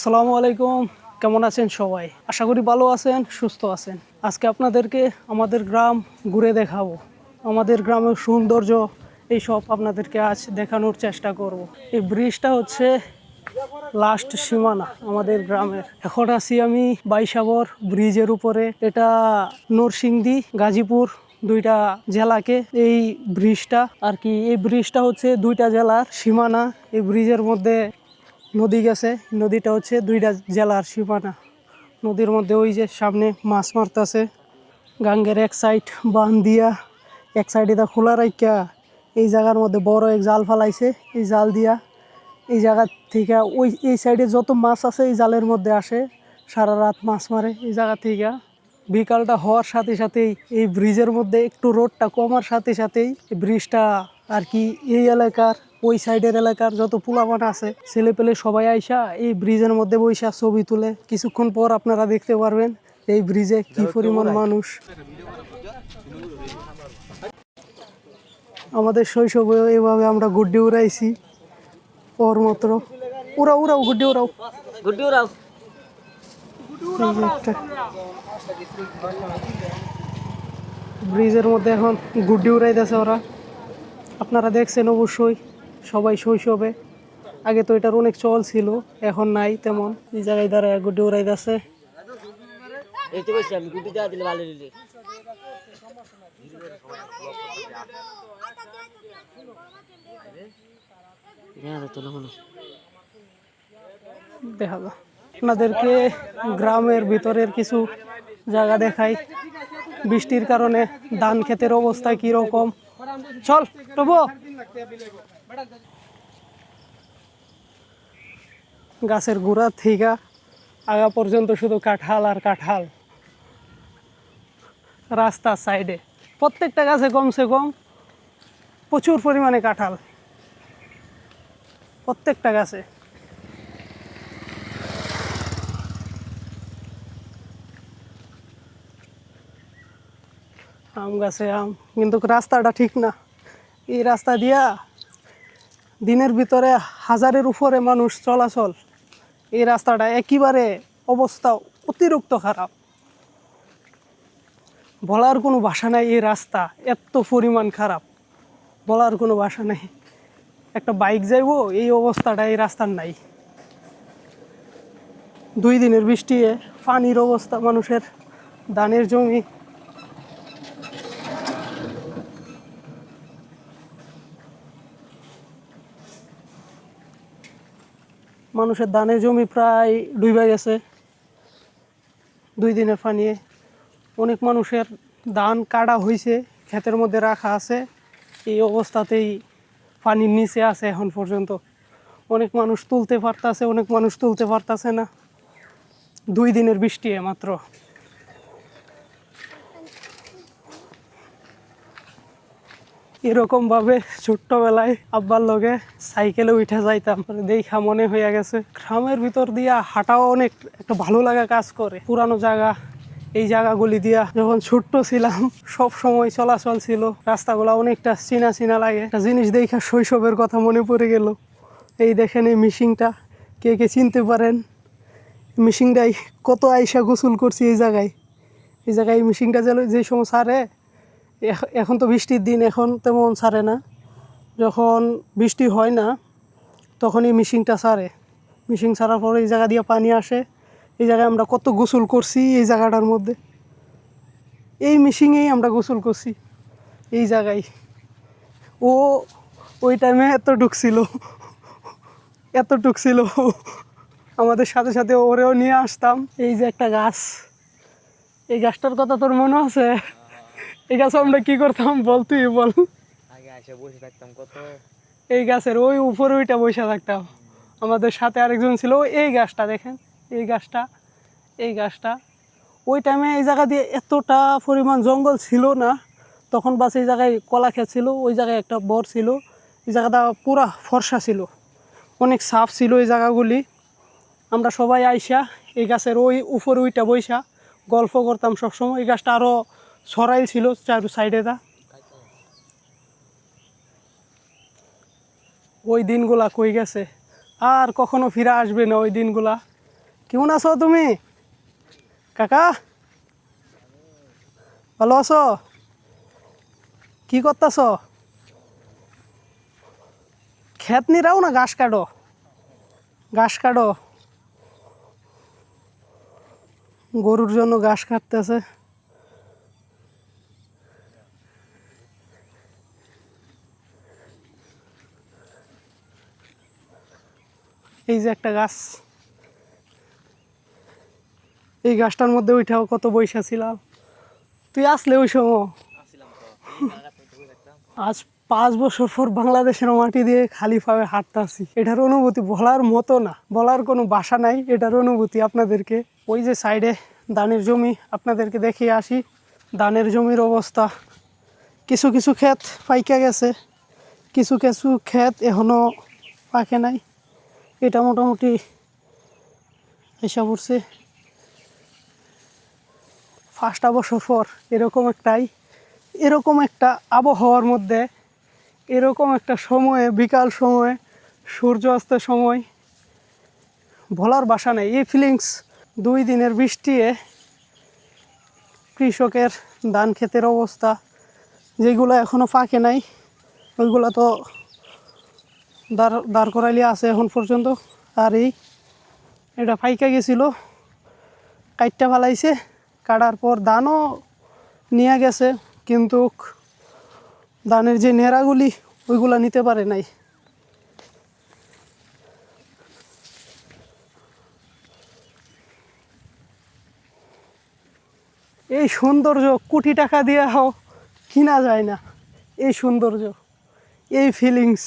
আসসালামু আলাইকুম, কেমন আছেন সবাই? আশা করি ভালো আছেন, সুস্থ আছেন। আজকে আপনাদেরকে আমাদের গ্রাম ঘুরে দেখাবো। আমাদের গ্রামের সৌন্দর্য এইসব আপনাদেরকে আজ দেখানোর চেষ্টা করব। এই ব্রিজটা হচ্ছে লাস্ট সীমানা আমাদের গ্রামের। এখন আছি আমি বাইসাবর ব্রিজের উপরে। এটা নরসিংদী, গাজীপুর দুইটা জেলাকে এই ব্রিজটা আর কি। এই ব্রিজটা হচ্ছে দুইটা জেলার সীমানা। এই ব্রিজের মধ্যে নদী গেছে, নদীটা হচ্ছে দুইটা জেলার সীমানা। নদীর মধ্যে ওই যে সামনে মাছ মারতেছে। গাঙ্গের এক সাইড বান দিয়া, এক সাইডে তা খোলা রাইকা এই জায়গার মধ্যে বড় এক জাল ফালাইছে। এই জাল দিয়া এই জায়গা থেকে ওই এই সাইডে যত মাছ আছে এই জালের মধ্যে আসে, সারা রাত মাছ মারে এই জায়গা থেকে। বিকালটা হওয়ার সাথে সাথেই এই ব্রিজের মধ্যে একটু রোডটা কমার সাথে সাথেই এই ব্রিজটা আর কি এই এলাকার ওই সাইডের এলাকার যত পোলাপান আছে ছেলে পেলে সবাই আইসা এই ব্রিজের মধ্যে বৈশা ছবি তুলে। কিছুক্ষণ পর আপনারা দেখতে পারবেন এই ব্রিজে কি পরিমাণ মানুষ। আমাদের শৈশবে এইভাবে আমরা গুড্ডি উড়াইছি। ওর মাত্র উড়াও উড়াও গুড্ডি উড়াও গুড্ডি উড়াও। ব্রিজের মধ্যে এখন গুড্ডি উড়াইতেছে ওরা। আপনারা দেখছেন অবশ্যই সবাই শৈশবে। আগে তো এটার অনেক চল ছিল, এখন নাই তেমন। এই জায়গায় দ্বারা গুড্ডি উড়াইতেছে। দেখা যায় আপনাদেরকে গ্রামের ভিতরের কিছু জায়গা দেখাই। বৃষ্টির কারণে ধান ক্ষেতের অবস্থা কিরকম। চল তবু গাছের গোড়া থেকে আগা পর্যন্ত শুধু কাঁঠাল আর কাঁঠাল। রাস্তার সাইডে প্রত্যেকটা গাছে কমসে কম প্রচুর পরিমাণে কাঁঠাল, প্রত্যেকটা গাছে। আম গাছে আম, কিন্তু রাস্তাটা ঠিক না। এই রাস্তা দিয়া দিনের ভিতরে 1000-এর উপরে মানুষ চলাচল। এই রাস্তাটা একেবারে অবস্থা অতিরিক্ত খারাপ, বলার কোনো ভাষা নাই। এই রাস্তা এত পরিমাণ খারাপ, বলার কোনো ভাষা নাই। একটা বাইক যাইব এই অবস্থাটা এই রাস্তার নাই। 2 দিনের বৃষ্টি, পানির অবস্থা, মানুষের ধানের জমি। মানুষের ধানের জমি প্রায় ডুবে গেছে 2 দিনের পানিয়ে। অনেক মানুষের ধান কাটা হয়েছে, ক্ষেতের মধ্যে রাখা আছে, এই অবস্থাতেই পানির নিচে আছে এখন পর্যন্ত। অনেক মানুষ তুলতে পারতেছে, অনেক মানুষ তুলতে পারতেছে না। 2 দিনের বৃষ্টি মাত্র। এরকমভাবে ছোট্টবেলায় আব্বার লগে সাইকেলে উঠে যাইতাম, দেখা মনে হয়ে গেছে। গ্রামের ভিতর দিয়া হাঁটাও অনেক একটা ভালো লাগা কাজ করে। পুরানো জায়গা, এই জায়গাগুলি দিয়া যখন ছোট্ট ছিলাম সব সময় চলাচল ছিল। রাস্তাগুলো অনেকটা চিনা চিনা লাগে। একটা জিনিস দেখা শৈশবের কথা মনে পড়ে গেল। এই দেখেন এই মিশিংটা, কে কে চিনতে পারেন? মিশিংটাই কত আইসা গোসল করছি এই জায়গায়। এই জায়গায় মিশিংটা যে সময় ছাড়ে, এখন তো বৃষ্টির দিন, এখন তেমন ছাড়ে না। যখন বৃষ্টি হয় না তখনই মিশিংটা ছাড়ে। মিশিং ছাড়ার পরে এই জায়গা দিয়ে পানি আসে। এই জায়গায় আমরা কত গোসল করছি এই জায়গাটার মধ্যে। এই মিশিংয়েই আমরা গোসল করছি এই জায়গায়। ও ওই টাইমে এত ঢুকছিল আমাদের সাথে সাথে ওরেও নিয়ে আসতাম। এই যে একটা গাছ, এই গাছটার কথা তোর মনে আছে? এই গাছ আমরা কি করতাম বল, তুই বল। আগে এসে বসে থাকতাম কত। এই গাছের ওই উপরে ওইটা বসে থাকতাম। আমাদের সাথে আরেকজন ছিল। এই গাছটা দেখেন, এই গাছটা ওই টাইমে এই জায়গা দিয়ে এতটা পরিমাণ জঙ্গল ছিল না তখন। বাস এই জায়গায় কলা ক্ষেত ছিল, ওই জায়গায় একটা বর ছিল। এই জায়গাটা পুরা ফর্সা ছিল, অনেক সাফ ছিল এই জায়গাগুলি। আমরা সবাই আইসা এই গাছের ওই উপরে ওইটা বইসা গল্প করতাম সবসময়। এই গাছটা আরও ছড়াই ছিল চারু সাইডে। ওই দিনগুলা কই গেছে, আর কখনো ফিরে আসবে না ওই দিনগুলা। কেমন আছো তুমি কাকা? ভালো আছো? কি করতেছ? ক্ষেত নিরাও না ঘাস কাটো? ঘাস কাটো, গরুর জন্য ঘাস কাটতেছে। এই যে একটা গাছ, এই গাছটার মধ্যে ওইটাও কত বৈশা ছিলাম। তুই আসলে ওই সময়। আজ 5 বছর পর বাংলাদেশের মাটি দিয়ে খালি পায়ে হাঁটতেছি। এটার অনুভূতি বলার মতো না, বলার কোনো ভাষা নাই। এটার অনুভূতি আপনাদেরকে, ওই যে সাইডে ধানের জমি আপনাদেরকে দেখিয়ে আসি। ধানের জমির অবস্থা, কিছু কিছু ক্ষেত পাইকা গেছে, কিছু কিছু ক্ষেত এখনো পাকে নাই। এটা মোটামুটি এসে পড়ছে। 5টা বছর পর এরকম একটা আবহাওয়ার মধ্যে, এরকম একটা সময়ে, বিকাল সময়ে, সূর্য অস্তের সময়, বলার ভাষা নেই। এই ফিলিংস 2 দিনের বৃষ্টিতে কৃষকের ধান ক্ষেতের অবস্থা, যেগুলো এখনও পাকে নাই ওইগুলো তো দাঁড় করাইলে আছে এখন পর্যন্ত। আর এটা পাইকা গেছিল, কাইটটা ফালাইছে, কাটার পর ধানও নিয়ে গেছে, কিন্তু ধানের যে নেড়াগুলি ওইগুলা নিতে পারে নাই। এই সৌন্দর্য কোটি টাকা দিয়ে কিনা যায় না। এই সৌন্দর্য, এই ফিলিংস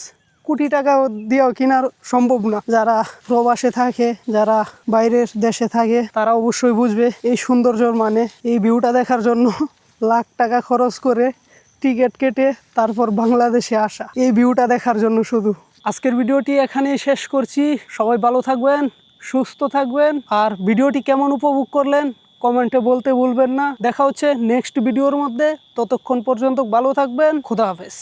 কোটি টাকা দিয়েও কেনার সম্ভব না। যারা প্রবাসে থাকে, যারা বাইরের দেশে থাকে, তারা অবশ্যই বুঝবে এই সৌন্দর্যর মানে। এই ভিউটা দেখার জন্য লাখ টাকা খরচ করে টিকিট কেটে তারপর বাংলাদেশে আসা, এই ভিউটা দেখার জন্য শুধু। আজকের ভিডিওটি এখানেই শেষ করছি। সবাই ভালো থাকবেন, সুস্থ থাকবেন। আর ভিডিওটি কেমন উপভোগ করলেন কমেন্টে বলতে ভুলবেন না। দেখা হচ্ছে নেক্সট ভিডিওর মধ্যে। ততক্ষণ পর্যন্ত ভালো থাকবেন। খুদা হাফেজ।